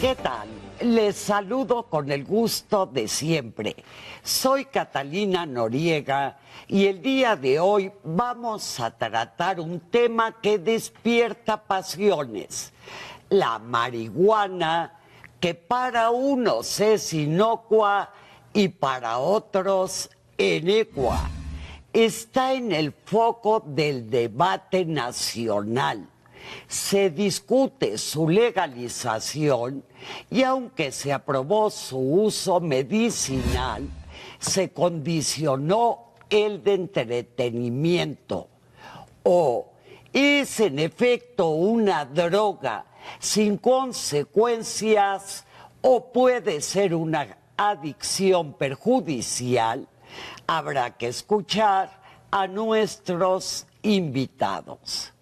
¿Qué tal? Les saludo con el gusto de siempre. Soy Catalina Noriega y el día de hoy vamos a tratar un tema que despierta pasiones. La marihuana, que para unos es inocua y para otros enecua, está en el foco del debate nacional. Se discute su legalización y aunque se aprobó su uso medicinal, se condicionó el de entretenimiento. ¿O es en efecto una droga sin consecuencias o puede ser una adicción perjudicial? Habrá que escuchar a nuestros invitados.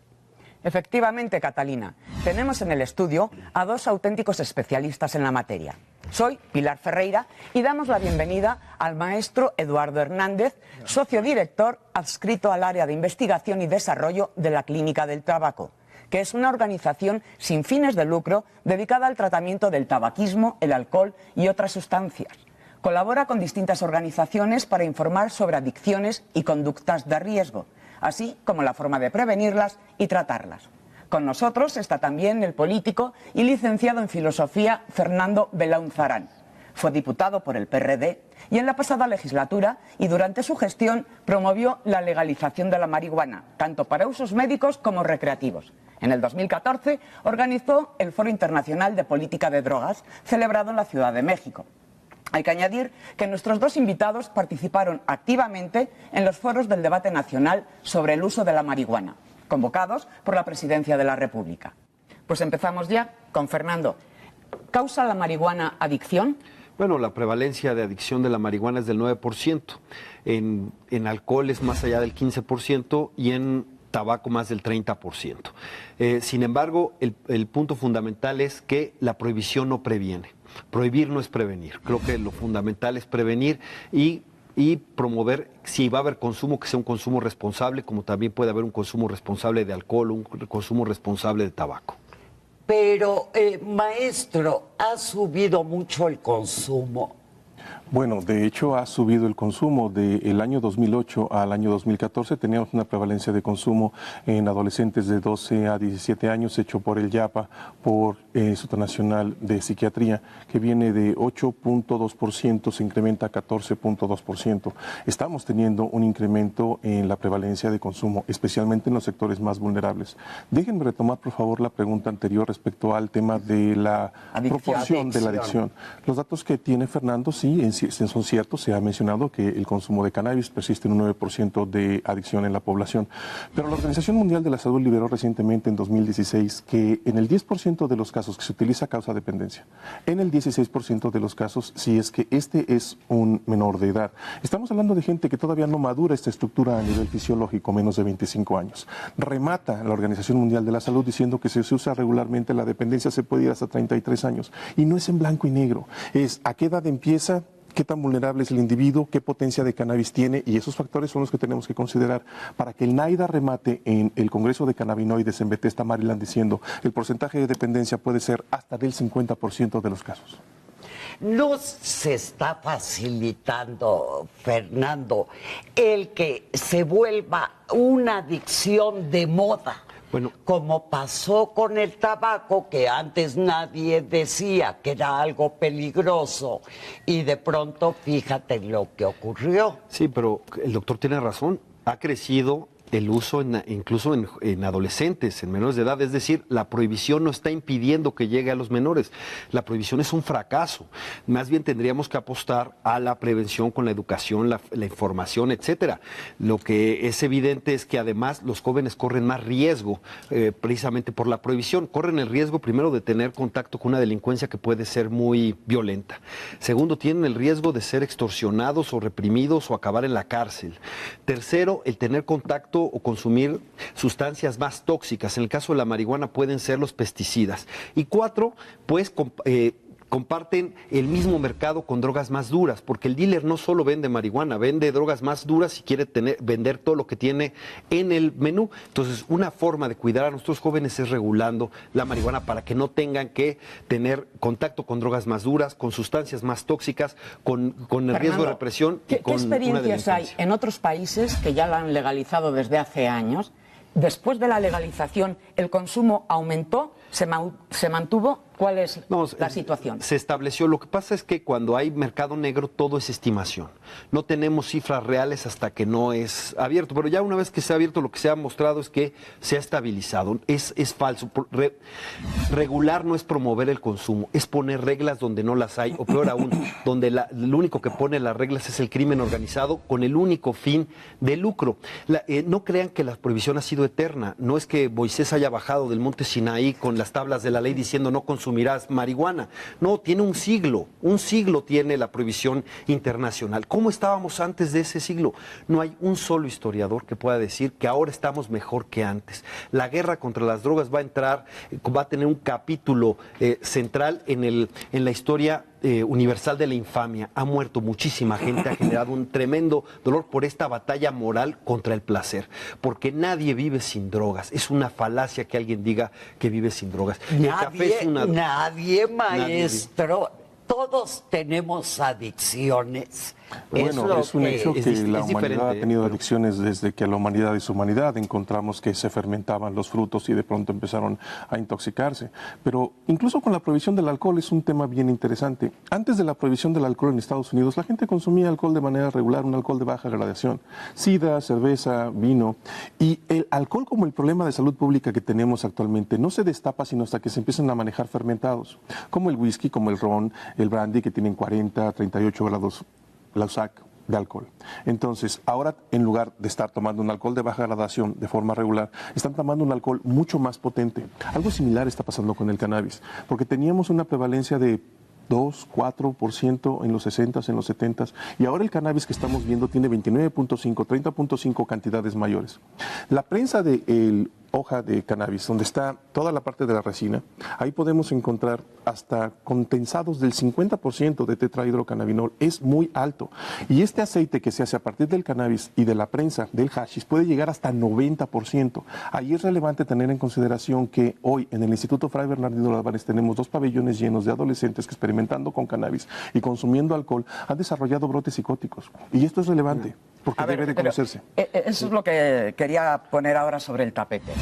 Efectivamente, Catalina, tenemos en el estudio a dos auténticos especialistas en la materia. Soy Pilar Ferreira y damos la bienvenida al maestro Eduardo Hernández, socio director adscrito al área de investigación y desarrollo de la Clínica del Tabaco, que es una organización sin fines de lucro dedicada al tratamiento del tabaquismo, el alcohol y otras sustancias. Colabora con distintas organizaciones para informar sobre adicciones y conductas de riesgo, así como la forma de prevenirlas y tratarlas. Con nosotros está también el político y licenciado en Filosofía Fernando Belaunzarán. Fue diputado por el PRD y en la pasada legislatura y durante su gestión promovió la legalización de la marihuana, tanto para usos médicos como recreativos. En el 2014 organizó el Foro Internacional de Política de Drogas, celebrado en la Ciudad de México. Hay que añadir que nuestros dos invitados participaron activamente en los foros del debate nacional sobre el uso de la marihuana, convocados por la Presidencia de la República. Pues empezamos ya con Fernando. ¿Causa la marihuana adicción? Bueno, la prevalencia de adicción de la marihuana es del 9%, en alcohol es más allá del 15% y en tabaco más del 30%. Sin embargo, el punto fundamental es que la prohibición no previene. Prohibir no es prevenir. Creo que lo fundamental es prevenir y promover, si va a haber consumo, que sea un consumo responsable, como también puede haber un consumo responsable de alcohol, un consumo responsable de tabaco. Pero, maestro, ¿ha subido mucho el consumo? Bueno, de hecho ha subido el consumo. Del año 2008 al año 2014 teníamos una prevalencia de consumo en adolescentes de 12 a 17 años hecho por el IAPA, por el Instituto Nacional de Psiquiatría, que viene de 8.2%, se incrementa a 14.2%. Estamos teniendo un incremento en la prevalencia de consumo, especialmente en los sectores más vulnerables. Déjenme retomar, por favor, la pregunta anterior respecto al tema de la proporción de la adicción. Los datos que tiene Fernando, sí, son ciertos. Se ha mencionado que el consumo de cannabis persiste en un 9% de adicción en la población. Pero la Organización Mundial de la Salud liberó recientemente, en 2016, que en el 10% de los casos que se utiliza causa dependencia. En el 16% de los casos, si es que este es un menor de edad. Estamos hablando de gente que todavía no madura esta estructura a nivel fisiológico, menos de 25 años. Remata la Organización Mundial de la Salud diciendo que si se usa regularmente la dependencia se puede ir hasta 33 años. Y no es en blanco y negro. Es a qué edad empieza, qué tan vulnerable es el individuo, qué potencia de cannabis tiene, y esos factores son los que tenemos que considerar para que el NAIDA remate en el Congreso de Cannabinoides en Bethesda, Maryland, diciendo el porcentaje de dependencia puede ser hasta del 50% de los casos. ¿No se está facilitando, Fernando, el que se vuelva una adicción de moda? Bueno, como pasó con el tabaco, que antes nadie decía que era algo peligroso y de pronto fíjate lo que ocurrió. Sí, pero el doctor tiene razón, ha crecido el uso incluso en adolescentes, en menores de edad, es decir, la prohibición no está impidiendo que llegue a los menores, la prohibición es un fracaso, más bien tendríamos que apostar a la prevención con la educación, la información, etcétera. Lo que es evidente es que además los jóvenes corren más riesgo precisamente por la prohibición, corren el riesgo primero de tener contacto con una delincuencia que puede ser muy violenta, segundo, tienen el riesgo de ser extorsionados o reprimidos o acabar en la cárcel, tercero, el tener contacto o consumir sustancias más tóxicas. En el caso de la marihuana pueden ser los pesticidas. Y cuatro, pues comparten el mismo mercado con drogas más duras, porque el dealer no solo vende marihuana, vende drogas más duras y quiere vender todo lo que tiene en el menú. Entonces, una forma de cuidar a nuestros jóvenes es regulando la marihuana para que no tengan que tener contacto con drogas más duras, con sustancias más tóxicas, con el riesgo de represión. ¿Qué experiencias hay en otros países que ya la han legalizado desde hace años? Después de la legalización, ¿el consumo aumentó? ¿Se mantuvo? ¿Cuál es la situación? Se estableció. Lo que pasa es que cuando hay mercado negro todo es estimación. No tenemos cifras reales hasta que no es abierto. Pero ya una vez que se ha abierto, lo que se ha mostrado es que se ha estabilizado. Es falso. Regular no es promover el consumo, es poner reglas donde no las hay, o peor aún, donde lo único que pone las reglas es el crimen organizado con el único fin de lucro. No crean que la prohibición ha sido eterna. No es que Moisés haya bajado del monte Sinaí con las tablas de la ley diciendo no consumirás marihuana. No, tiene un siglo tiene la prohibición internacional. ¿Cómo estábamos antes de ese siglo? No hay un solo historiador que pueda decir que ahora estamos mejor que antes. La guerra contra las drogas va a tener un capítulo central en la historia universal de la infamia. Ha muerto muchísima gente, ha generado un tremendo dolor por esta batalla moral contra el placer, porque nadie vive sin drogas. Es una falacia que alguien diga que vive sin drogas. Nadie, maestro. Todos tenemos adicciones. Bueno, es un hecho que la humanidad ha tenido adicciones desde que la humanidad es humanidad. Encontramos que se fermentaban los frutos y de pronto empezaron a intoxicarse. Pero incluso con la prohibición del alcohol es un tema bien interesante. Antes de la prohibición del alcohol en Estados Unidos, la gente consumía alcohol de manera regular, un alcohol de baja gradación. Sidra, cerveza, vino. Y el alcohol, como el problema de salud pública que tenemos actualmente, no se destapa sino hasta que se empiezan a manejar fermentados, como el whisky, como el ron, el brandy, que tienen 40, 38 grados la USAC de alcohol. Entonces, ahora en lugar de estar tomando un alcohol de baja gradación de forma regular, están tomando un alcohol mucho más potente. Algo similar está pasando con el cannabis, porque teníamos una prevalencia de 2, 4% en los 60s, en los 70s, y ahora el cannabis que estamos viendo tiene 29.5, 30.5 cantidades mayores. La prensa de hoja de cannabis, donde está toda la parte de la resina, ahí podemos encontrar hasta condensados del 50% de tetrahidrocannabinol. Es muy alto. Y este aceite que se hace a partir del cannabis y de la prensa del hashish puede llegar hasta 90%. Ahí es relevante tener en consideración que hoy en el Instituto Fray Bernardino de Albánez tenemos 2 pabellones llenos de adolescentes que, experimentando con cannabis y consumiendo alcohol, han desarrollado brotes psicóticos. Y esto es relevante, porque debe de conocerse. Eso es lo que quería poner ahora sobre el tapete.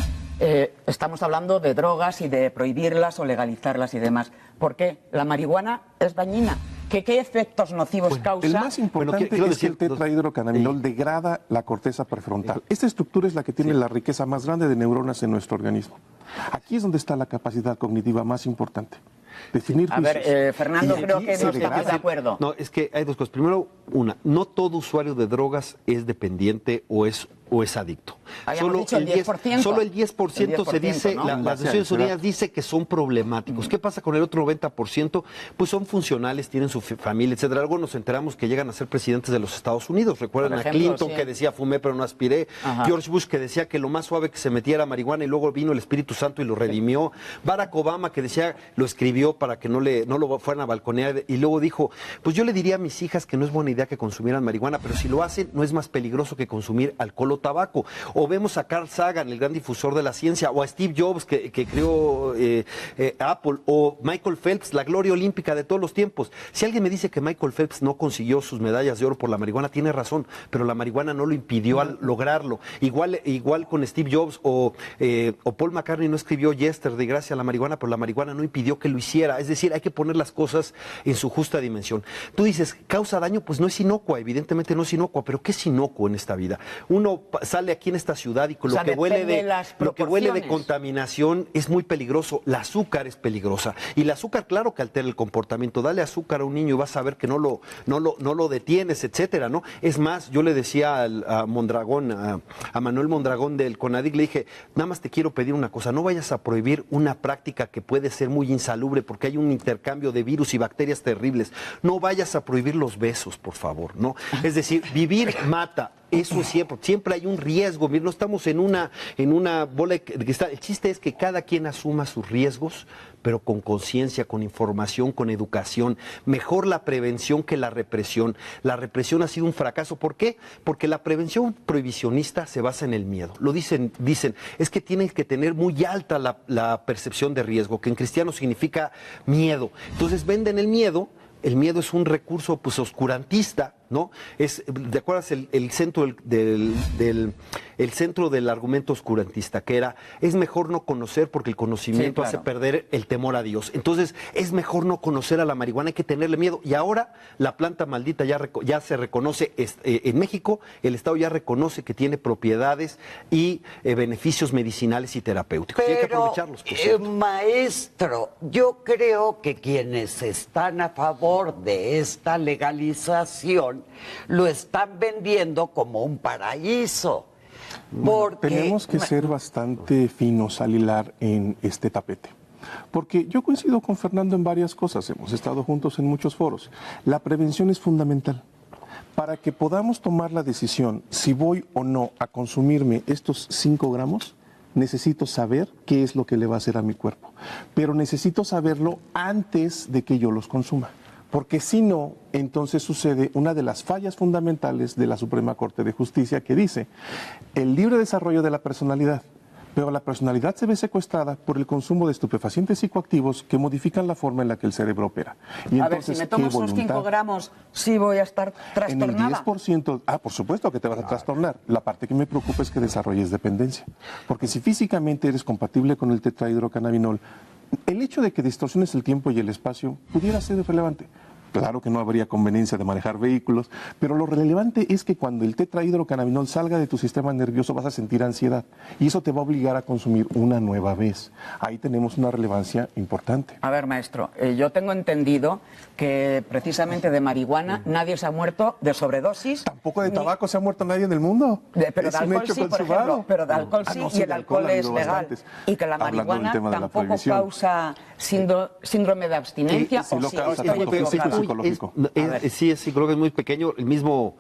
Estamos hablando de drogas y de prohibirlas o legalizarlas y demás. ¿Por qué? La marihuana es dañina. ¿Qué efectos nocivos causa? El más importante es que el tetrahidrocannabinol degrada la corteza prefrontal. Esta estructura es la que tiene la riqueza más grande de neuronas en nuestro organismo. Aquí es donde está la capacidad cognitiva más importante. Definir juicios. A ver, Fernando, creo que no estamos de acuerdo. No, es que hay dos cosas. Primero, no todo usuario de drogas es dependiente o es adicto. Solo el 10%. Solo el 10% se dice, ¿no? Las Naciones Unidas dice que son problemáticos. ¿Qué pasa con el otro 90%? Pues son funcionales, tienen su familia, etcétera. Algo nos enteramos que llegan a ser presidentes de los Estados Unidos. Recuerdan a Clinton, que decía fumé pero no aspiré. Ajá. George Bush, que decía que lo más suave que se metía era marihuana y luego vino el Espíritu Santo y lo redimió. Barack Obama, que decía, lo escribió para que no lo fueran a balconear, y luego dijo, pues yo le diría a mis hijas que no es buena idea que consumieran marihuana, pero si lo hacen no es más peligroso que consumir alcohol o tabaco. O vemos a Carl Sagan, el gran difusor de la ciencia, o a Steve Jobs, que creó Apple, o Michael Phelps, la gloria olímpica de todos los tiempos. Si alguien me dice que Michael Phelps no consiguió sus medallas de oro por la marihuana, tiene razón, pero la marihuana no lo impidió al lograrlo. Igual con Steve Jobs, o Paul McCartney no escribió Yesterday gracias a la marihuana, pero la marihuana no impidió que lo hiciera. Es decir, hay que poner las cosas en su justa dimensión. Tú dices, ¿causa daño? Pues no es inocua, evidentemente no es inocua, pero ¿qué es inocuo en esta vida? Uno sale aquí en esta ciudad y con lo que huele de contaminación es muy peligroso. El azúcar es peligrosa. Y el azúcar, claro que altera el comportamiento. Dale azúcar a un niño y vas a ver que no lo detienes, etcétera, ¿no? Es más, yo le decía a Manuel Mondragón del CONADIC, le dije, nada más te quiero pedir una cosa, no vayas a prohibir una práctica que puede ser muy insalubre porque hay un intercambio de virus y bacterias terribles. No vayas a prohibir los besos, por favor, ¿no? Es decir, vivir mata. Eso es siempre hay un riesgo. Mira, no estamos en una bola de cristal. El chiste es que cada quien asuma sus riesgos, pero con conciencia, con información, con educación. Mejor la prevención que la represión. La represión ha sido un fracaso. ¿Por qué? Porque la prevención prohibicionista se basa en el miedo. Lo dicen, es que tienes que tener muy alta la percepción de riesgo, que en cristiano significa miedo. Entonces venden el miedo. El miedo es un recurso pues oscurantista, ¿no? ¿Te acuerdas el centro el centro del argumento oscurantista, que era, es mejor no conocer porque el conocimiento hace perder el temor a Dios? Entonces, es mejor no conocer a la marihuana, hay que tenerle miedo. Y ahora la planta maldita ya se reconoce, en México el Estado ya reconoce que tiene propiedades y beneficios medicinales y terapéuticos. Pero, y hay que aprovecharlos. Maestro, yo creo que quienes están a favor de esta legalización lo están vendiendo como un paraíso. Porque... Tenemos que ser bastante finos al hilar en este tapete. Porque yo coincido con Fernando en varias cosas, hemos estado juntos en muchos foros. La prevención es fundamental. Para que podamos tomar la decisión si voy o no a consumirme estos 5 gramos, necesito saber qué es lo que le va a hacer a mi cuerpo. Pero necesito saberlo antes de que yo los consuma. Porque si no, entonces sucede una de las fallas fundamentales de la Suprema Corte de Justicia que dice el libre desarrollo de la personalidad, pero la personalidad se ve secuestrada por el consumo de estupefacientes psicoactivos que modifican la forma en la que el cerebro opera. Y a entonces, ver, si me tomo esos 5 gramos, ¿sí voy a estar trastornada? En el 10%, por supuesto que te vas a trastornar. La parte que me preocupa es que desarrolles dependencia. Porque si físicamente eres compatible con el tetrahidrocannabinol, el hecho de que distorsiones el tiempo y el espacio pudiera ser irrelevante. Claro que no habría conveniencia de manejar vehículos, pero lo relevante es que cuando el tetrahidrocannabinol salga de tu sistema nervioso vas a sentir ansiedad y eso te va a obligar a consumir una nueva vez. Ahí tenemos una relevancia importante. A ver, maestro, yo tengo entendido que precisamente de marihuana nadie se ha muerto de sobredosis. Tampoco de tabaco se ha muerto nadie en el mundo. Pero de alcohol sí, por ejemplo, pero de alcohol sí, y el alcohol es legal. Y que la marihuana tampoco causa síndrome de abstinencia, sí, sí, es psicológico, es muy pequeño. El mismo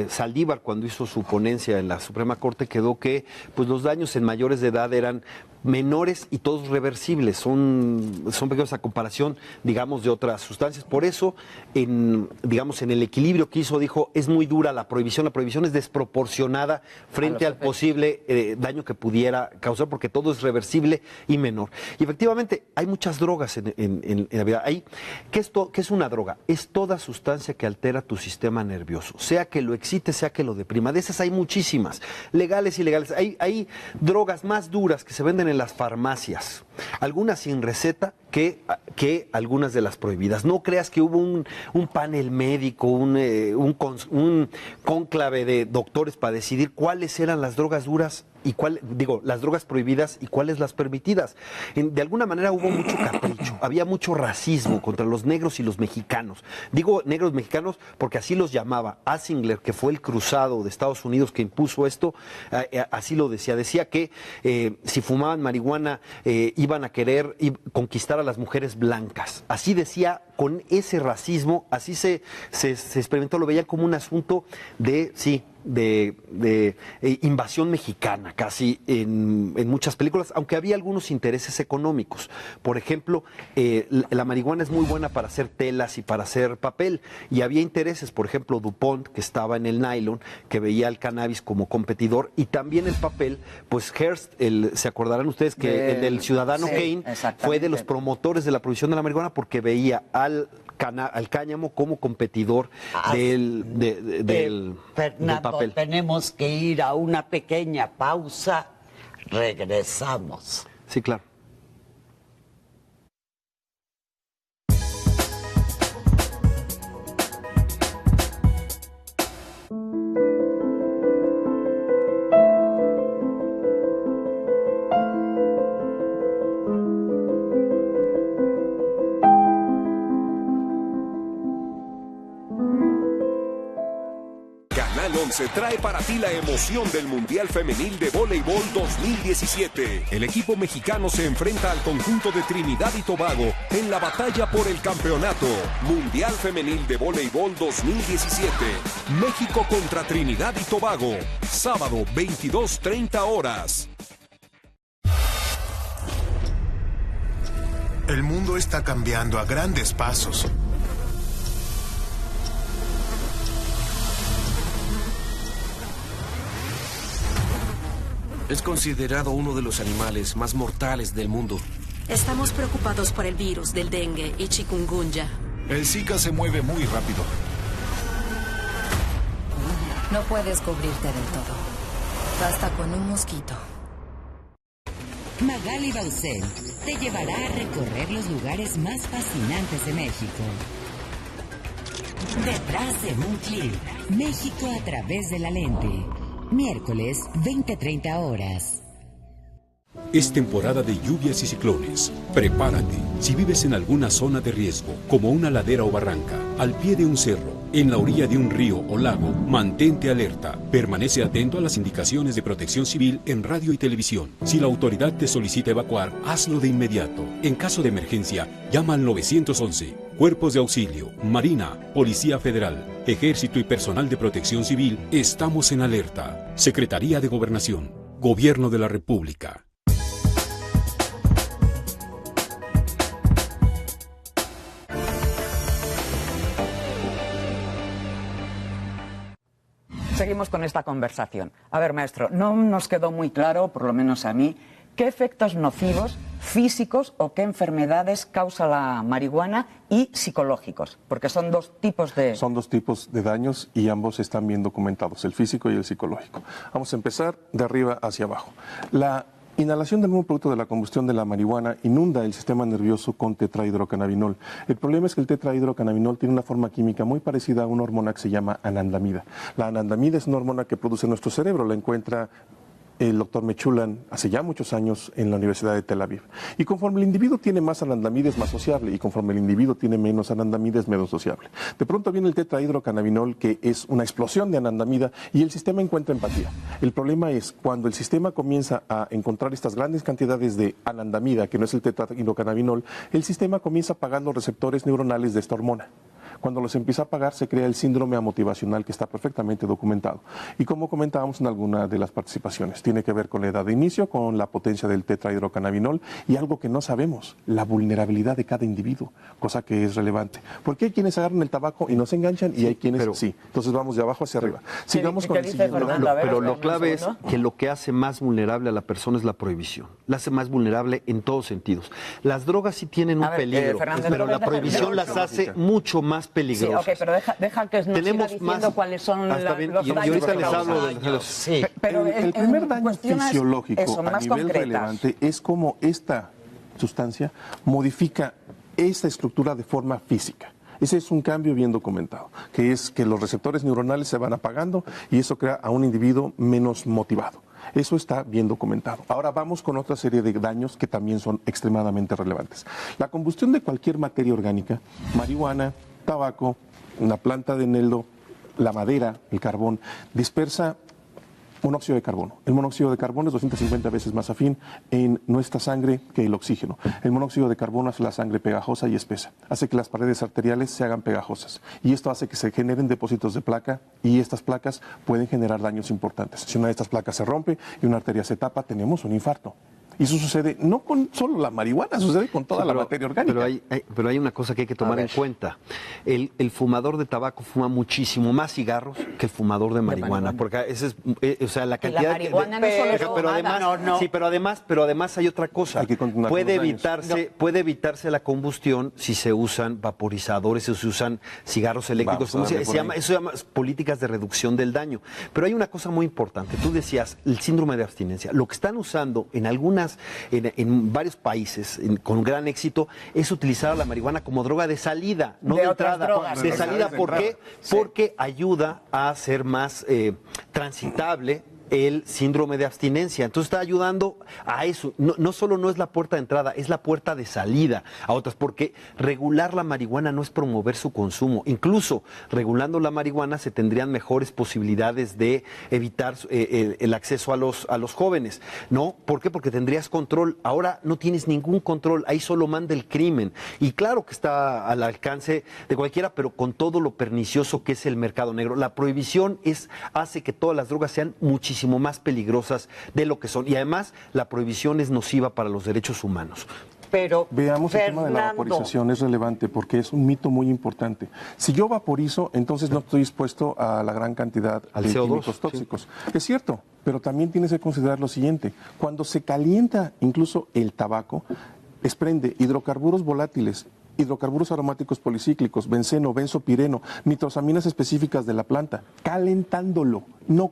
Saldívar, cuando hizo su ponencia en la Suprema Corte, quedó que pues los daños en mayores de edad eran menores y todos reversibles, son pequeños a comparación, digamos, de otras sustancias. Por eso, en el equilibrio que hizo, dijo, es muy dura la prohibición es desproporcionada frente al posible daño que pudiera causar, porque todo es reversible y menor. Y efectivamente, hay muchas drogas en la vida. ¿Qué es una droga? Es toda sustancia que altera tu sistema nervioso, sea que lo excite, sea que lo deprima. De esas hay muchísimas, legales y ilegales. Hay drogas más duras que se venden en las farmacias, algunas sin receta que algunas de las prohibidas. No creas que hubo un panel médico, un cónclave de doctores para decidir cuáles eran las drogas duras y las drogas prohibidas y cuáles las permitidas. De alguna manera hubo mucho capricho, había mucho racismo contra los negros y los mexicanos. Digo negros mexicanos porque así los llamaba Asingler, que fue el cruzado de Estados Unidos que impuso esto, así lo decía que si fumaban marihuana iban a querer conquistar a las mujeres blancas. Así decía, con ese racismo, así se experimentó, lo veían como un asunto de invasión mexicana, casi en muchas películas, aunque había algunos intereses económicos. Por ejemplo, la marihuana es muy buena para hacer telas y para hacer papel, y había intereses, por ejemplo, DuPont, que estaba en el nylon, que veía el cannabis como competidor, y también el papel, pues Hearst, se acordarán ustedes que el del Ciudadano Kane fue de los promotores de la prohibición de la marihuana porque veía al cáñamo como competidor del Fernando, papel. Tenemos que ir a una pequeña pausa. Regresamos. Sí, claro. 11 trae para ti la emoción del Mundial Femenil de Voleibol 2017. El equipo mexicano se enfrenta al conjunto de Trinidad y Tobago en la batalla por el campeonato. Mundial Femenil de Voleibol 2017. México contra Trinidad y Tobago. Sábado, 22:30 horas. El mundo está cambiando a grandes pasos. Es considerado uno de los animales más mortales del mundo. Estamos preocupados por el virus del dengue y chikungunya. El Zika se mueve muy rápido. No puedes cubrirte del todo. Basta con un mosquito. Magali Baucel te llevará a recorrer los lugares más fascinantes de México. Detrás de un clip. México a través de la lente. Miércoles, 20:30 horas. Es temporada de lluvias y ciclones. Prepárate. Si vives en alguna zona de riesgo, como una ladera o barranca, al pie de un cerro, en la orilla de un río o lago, mantente alerta. Permanece atento a las indicaciones de Protección Civil en radio y televisión. Si la autoridad te solicita evacuar, hazlo de inmediato. En caso de emergencia, llama al 911. Cuerpos de auxilio, Marina, Policía Federal, Ejército y personal de Protección Civil, estamos en alerta. Secretaría de Gobernación, Gobierno de la República. Seguimos con esta conversación. A ver, maestro, no nos quedó muy claro, por lo menos a mí, qué efectos nocivos físicos o qué enfermedades causa la marihuana y psicológicos, porque son dos tipos de... Son dos tipos de daños y ambos están bien documentados, el físico y el psicológico. Vamos a empezar de arriba hacia abajo. La inhalación del mismo producto de la combustión de la marihuana inunda el sistema nervioso con tetrahidrocannabinol. El problema es que el tetrahidrocannabinol tiene una forma química muy parecida a una hormona que se llama anandamida. La anandamida es una hormona que produce nuestro cerebro, la encuentra el doctor Mechulan hace ya muchos años en la Universidad de Tel Aviv. Y conforme el individuo tiene más anandamida es más sociable y conforme el individuo tiene menos anandamida es menos sociable. De pronto viene el tetrahidrocannabinol, que es una explosión de anandamida, y el sistema encuentra empatía. El problema es cuando el sistema comienza a encontrar estas grandes cantidades de anandamida, que no es el tetrahidrocannabinol, el sistema comienza a apagar los receptores neuronales de esta hormona. Cuando los empieza a apagar, se crea el síndrome amotivacional, que está perfectamente documentado. Y como comentábamos en alguna de las participaciones, tiene que ver con la edad de inicio, con la potencia del tetrahidrocannabinol y algo que no sabemos, la vulnerabilidad de cada individuo, cosa que es relevante. Porque hay quienes agarran el tabaco y no se enganchan y hay quienes sí. Entonces vamos de abajo hacia arriba. Sigamos con el siguiente. Pero lo clave es que lo que hace más vulnerable a la persona es la prohibición. La hace más vulnerable en todos sentidos. Las drogas sí tienen un peligro, pero la prohibición las hace mucho más peligrosas. Sí, ok, pero deja que nos siga diciendo cuáles son los daños. Y ahorita les hablo de los... Sí. Pero el primer daño fisiológico a nivel relevante es cómo esta sustancia modifica esta estructura de forma física. Ese es un cambio bien documentado, que es que los receptores neuronales se van apagando y eso crea a un individuo menos motivado. Eso está bien documentado. Ahora vamos con otra serie de daños que también son extremadamente relevantes. La combustión de cualquier materia orgánica, marihuana, tabaco, una planta de eneldo, la madera, el carbón, dispersa monóxido de carbono. El monóxido de carbono es 250 veces más afín en nuestra sangre que el oxígeno. El monóxido de carbono hace la sangre pegajosa y espesa, hace que las paredes arteriales se hagan pegajosas y esto hace que se generen depósitos de placa y estas placas pueden generar daños importantes. Si una de estas placas se rompe y una arteria se tapa, tenemos un infarto. Y eso sucede no con solo la marihuana, sucede con toda la materia orgánica. Pero hay una cosa que hay que tomar en cuenta. El fumador de tabaco fuma muchísimo más cigarros que el fumador de marihuana. Porque ese es, o sea, la cantidad... La marihuana no solo es pero además, sí, pero además hay otra cosa. Puede evitarse la combustión si se usan vaporizadores, si se usan cigarros eléctricos. Eso se llama políticas de reducción del daño. Pero hay una cosa muy importante. Tú decías, el síndrome de abstinencia. Lo que están usando en varios países con gran éxito es utilizar a la marihuana como droga de salida, no de entrada. ¿Por qué? Porque ayuda a ser más transitable el síndrome de abstinencia. Entonces está ayudando a eso. No solo no es la puerta de entrada, es la puerta de salida a otras, porque regular la marihuana no es promover su consumo. Incluso regulando la marihuana se tendrían mejores posibilidades de evitar el acceso a los jóvenes, ¿no? ¿Por qué? Porque tendrías control. Ahora no tienes ningún control, ahí solo manda el crimen. Y claro que está al alcance de cualquiera, pero con todo lo pernicioso que es el mercado negro. La prohibición hace que todas las drogas sean muchísimo más peligrosas de lo que son. Y además, la prohibición es nociva para los derechos humanos. Pero, veamos el tema de la vaporización, es relevante porque es un mito muy importante. Si yo vaporizo, entonces no estoy expuesto a la gran cantidad de químicos tóxicos. Sí. Es cierto, pero también tienes que considerar lo siguiente. Cuando se calienta incluso el tabaco, desprende hidrocarburos volátiles, hidrocarburos aromáticos policíclicos, benceno, benzopireno, nitrosaminas específicas de la planta, calentándolo, no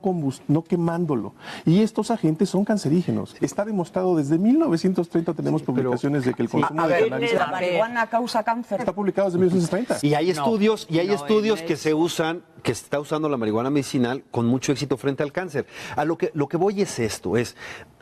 quemándolo. Y estos agentes son cancerígenos. Está demostrado desde 1930, tenemos publicaciones de que el consumo de cannabis... ¿La marihuana causa cáncer? Está publicado desde 1930. Y hay estudios que se usan, que se está usando la marihuana medicinal con mucho éxito frente al cáncer. A lo que voy es esto,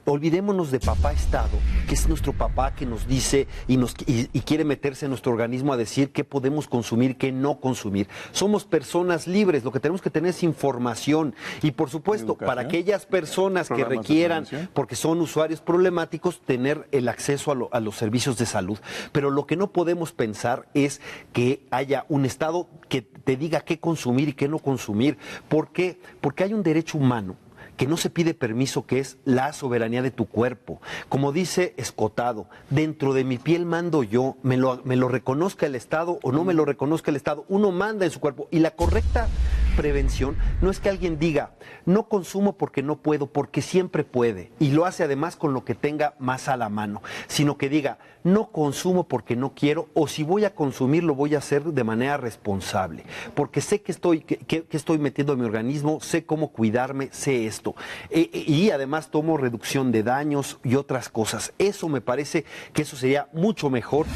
olvidémonos de papá Estado, que es nuestro papá que nos dice y quiere meterse en nuestro organismo a decir qué podemos consumir, qué no consumir. Somos personas libres, lo que tenemos que tener es información. Y por supuesto, para aquellas personas que requieran, porque son usuarios problemáticos, tener el acceso a los servicios de salud. Pero lo que no podemos pensar es que haya un Estado que te diga qué consumir y qué no consumir. ¿Por qué? Porque hay un derecho humano que no se pide permiso, que es la soberanía de tu cuerpo. Como dice Escotado, dentro de mi piel mando yo, me lo reconozca el Estado o no me lo reconozca el Estado, uno manda en su cuerpo. Y la correcta prevención no es que alguien diga, no consumo porque no puedo, porque siempre puede, y lo hace además con lo que tenga más a la mano, sino que diga, no consumo porque no quiero, o si voy a consumir lo voy a hacer de manera responsable, porque sé que estoy metiendo en mi organismo, sé cómo cuidarme, sé esto. Y además tomo reducción de daños y otras cosas. Eso me parece que eso sería mucho mejor.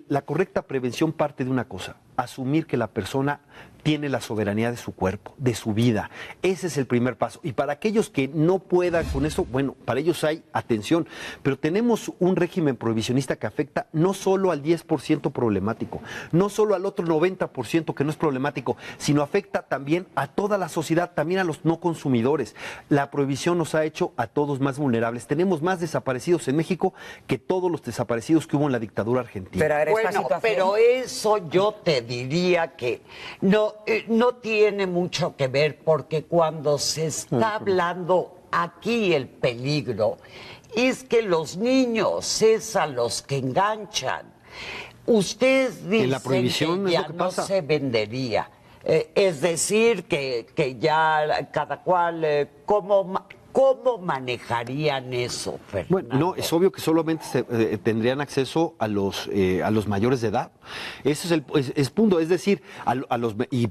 La correcta prevención parte de una cosa: asumir que la persona tiene la soberanía de su cuerpo, de su vida. Ese es el primer paso. Y para aquellos que no puedan con eso, bueno, para ellos hay atención. Pero tenemos un régimen prohibicionista que afecta no solo al 10% problemático, no solo al otro 90% que no es problemático, sino afecta también a toda la sociedad, también a los no consumidores. La prohibición nos ha hecho a todos más vulnerables. Tenemos más desaparecidos en México que todos los desaparecidos que hubo en la dictadura argentina. Pero eso yo te diría que no tiene mucho que ver, porque cuando se está hablando aquí el peligro es que los niños es a los que enganchan. Ustedes dicen la prohibición que ya no se vendería. Es decir, que ya cada cual, ¿cómo manejarían eso, Fernando? Bueno, no, es obvio que solamente tendrían acceso a los mayores de edad. Ese es punto, es decir, y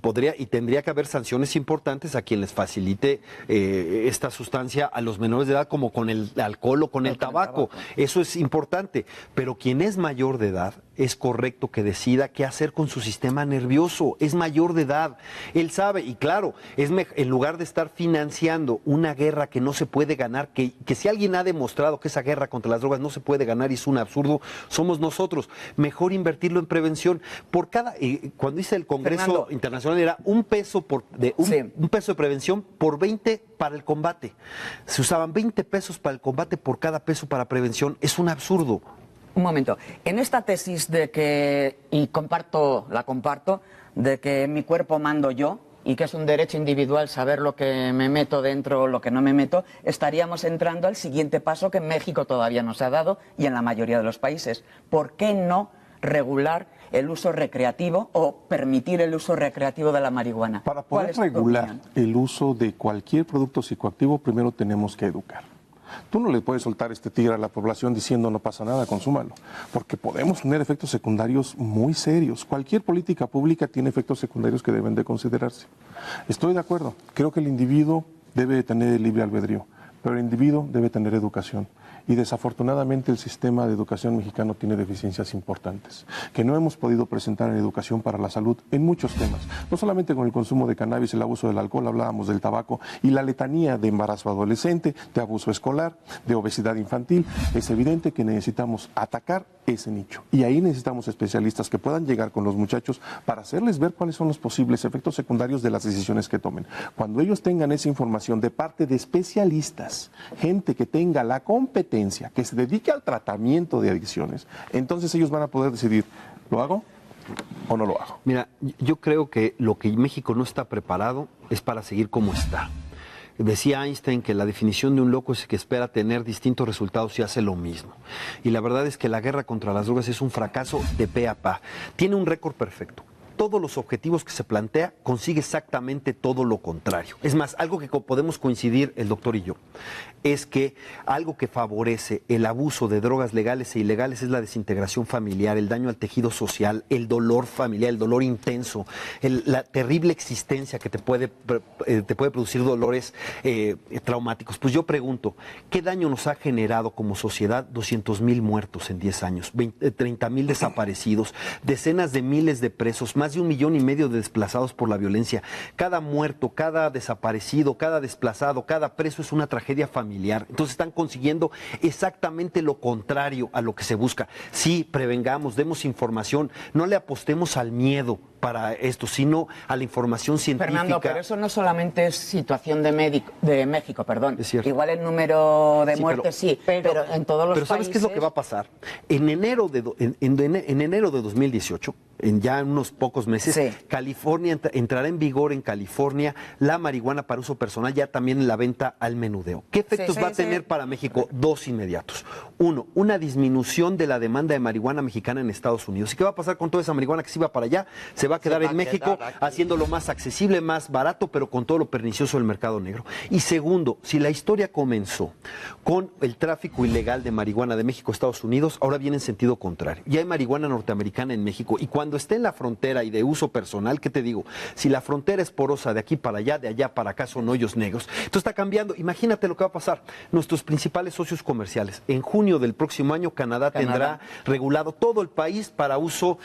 tendría que haber sanciones importantes a quien les facilite esta sustancia a los menores de edad, como con el alcohol o con el tabaco. Eso es importante, pero quien es mayor de edad es correcto que decida qué hacer con su sistema nervioso. Es mayor de edad, él sabe, y claro, en lugar de estar financiando una guerra que no se puede ganar, que si alguien ha demostrado que esa guerra contra las drogas no se puede ganar y es un absurdo, somos nosotros. Mejor invertirlo en prevención. Por cuando dice el Congreso Fernando, Internacional, era un peso de prevención por 20 para el combate. Se usaban 20 pesos para el combate por cada peso para prevención. Es un absurdo. Un momento. En esta tesis de que, y la comparto, de que en mi cuerpo mando yo, y que es un derecho individual saber lo que me meto dentro o lo que no me meto, estaríamos entrando al siguiente paso que en México todavía no se ha dado y en la mayoría de los países. ¿Por qué no regular el uso recreativo o permitir el uso recreativo de la marihuana? Para poder regular el uso de cualquier producto psicoactivo, primero tenemos que educar. Tú no le puedes soltar este tigre a la población diciendo no pasa nada, consúmalo, porque podemos tener efectos secundarios muy serios. Cualquier política pública tiene efectos secundarios que deben de considerarse. Estoy de acuerdo, creo que el individuo debe de tener el libre albedrío, pero el individuo debe tener educación. Y desafortunadamente el sistema de educación mexicano tiene deficiencias importantes, que no hemos podido presentar en educación para la salud en muchos temas. No solamente con el consumo de cannabis, el abuso del alcohol, hablábamos del tabaco y la letanía de embarazo adolescente, de abuso escolar, de obesidad infantil. Es evidente que necesitamos atacar ese nicho. Y ahí necesitamos especialistas que puedan llegar con los muchachos para hacerles ver cuáles son los posibles efectos secundarios de las decisiones que tomen. Cuando ellos tengan esa información de parte de especialistas, gente que tenga la competencia, que se dedique al tratamiento de adicciones, entonces ellos van a poder decidir, ¿lo hago o no lo hago? Mira, yo creo que lo que México no está preparado es para seguir como está. Decía Einstein que la definición de un loco es que espera tener distintos resultados y hace lo mismo. Y la verdad es que la guerra contra las drogas es un fracaso de pe a pa. Tiene un récord perfecto. Todos los objetivos que se plantea consigue exactamente todo lo contrario. Es más, algo que podemos coincidir el doctor y yo, es que algo que favorece el abuso de drogas legales e ilegales es la desintegración familiar, el daño al tejido social, el dolor familiar, el dolor intenso, la terrible existencia que te puede producir dolores traumáticos. Pues yo pregunto, ¿qué daño nos ha generado como sociedad 200,000 muertos en 10 años, 30,000 desaparecidos, decenas de miles de presos, más de 1,5 millones de desplazados por la violencia? Cada muerto, cada desaparecido, cada desplazado, cada preso es una tragedia familiar. Entonces están consiguiendo exactamente lo contrario a lo que se busca. Sí, prevengamos, demos información, no le apostemos al miedo para esto, sino a la información científica. Fernando, pero eso no solamente es situación de México, perdón. Es cierto. Igual el número de muertes pero en todos los países... Pero ¿sabes qué es lo que va a pasar? En enero de 2018, ya en unos pocos meses, sí, California entrará en vigor en California la marihuana para uso personal, ya también en la venta al menudeo. ¿Qué efectos va a tener para México? Dos inmediatos. Uno, una disminución de la demanda de marihuana mexicana en Estados Unidos. ¿Y qué va a pasar con toda esa marihuana que se iba para allá? Se va a quedar en México haciéndolo más accesible, más barato, pero con todo lo pernicioso del mercado negro. Y segundo, si la historia comenzó con el tráfico ilegal de marihuana de México a Estados Unidos, ahora viene en sentido contrario. Ya hay marihuana norteamericana en México y cuando esté en la frontera y de uso personal, ¿qué te digo? Si la frontera es porosa de aquí para allá, de allá para acá son hoyos negros. Esto está cambiando. Imagínate lo que va a pasar. Nuestros principales socios comerciales. En junio del próximo año, Canadá tendrá regulado todo el país para uso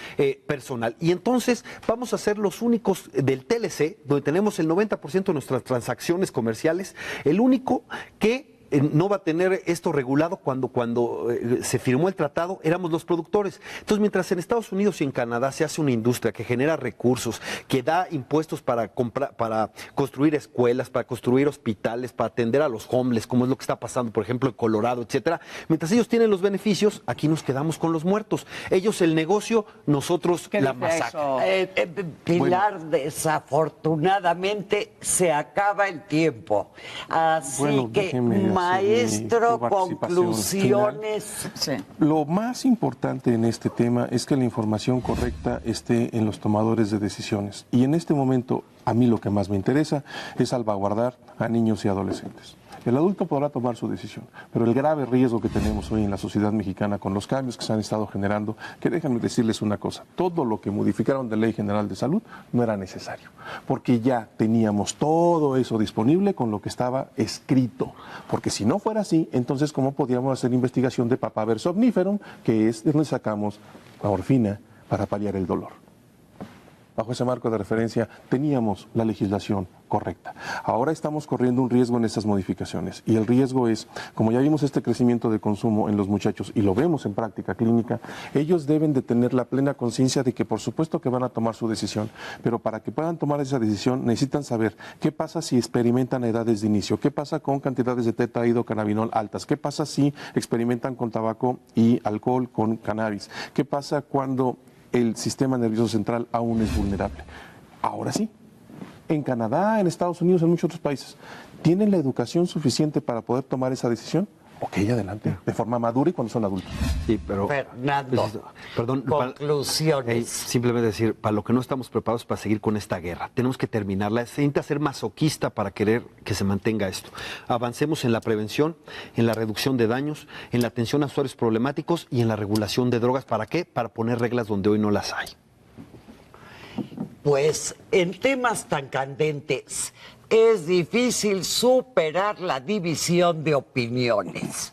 personal. Y entonces vamos a ser los únicos del TLC, donde tenemos el 90% de nuestras transacciones comerciales, el único que no va a tener esto regulado. Cuando se firmó el tratado éramos los productores. Entonces, mientras en Estados Unidos y en Canadá se hace una industria que genera recursos, que da impuestos para construir escuelas, para construir hospitales, para atender a los homeless, como es lo que está pasando, por ejemplo, en Colorado, etcétera. Mientras ellos tienen los beneficios, aquí nos quedamos con los muertos. Ellos el negocio, nosotros la masacre. Pilar, desafortunadamente se acaba el tiempo. Así que maestro, conclusiones. Sí. Lo más importante en este tema es que la información correcta esté en los tomadores de decisiones. Y en este momento, a mí lo que más me interesa es salvaguardar a niños y adolescentes. El adulto podrá tomar su decisión, pero el grave riesgo que tenemos hoy en la sociedad mexicana con los cambios que se han estado generando, que déjenme decirles una cosa, todo lo que modificaron de Ley General de Salud no era necesario, porque ya teníamos todo eso disponible con lo que estaba escrito, porque si no fuera así, entonces ¿cómo podíamos hacer investigación de Papaver somniferum, que es de donde sacamos la morfina para paliar el dolor? Bajo ese marco de referencia teníamos la legislación correcta. Ahora estamos corriendo un riesgo en estas modificaciones y el riesgo es, como ya vimos este crecimiento de consumo en los muchachos y lo vemos en práctica clínica, ellos deben de tener la plena conciencia de que por supuesto que van a tomar su decisión, pero para que puedan tomar esa decisión necesitan saber qué pasa si experimentan a edades de inicio, qué pasa con cantidades de tetrahidrocannabinol altas, qué pasa si experimentan con tabaco y alcohol con cannabis, qué pasa cuando el sistema nervioso central aún es vulnerable. Ahora sí, en Canadá, en Estados Unidos, en muchos otros países, ¿tienen la educación suficiente para poder tomar esa decisión? Ok, adelante, de forma madura y cuando son adultos. Sí, pero... Fernando, perdón, conclusiones. Simplemente decir, para lo que no estamos preparados para seguir con esta guerra. Tenemos que terminarla. Se intenta ser masoquista para querer que se mantenga esto. Avancemos en la prevención, en la reducción de daños, en la atención a usuarios problemáticos y en la regulación de drogas. ¿Para qué? Para poner reglas donde hoy no las hay. Pues en temas tan candentes es difícil superar la división de opiniones.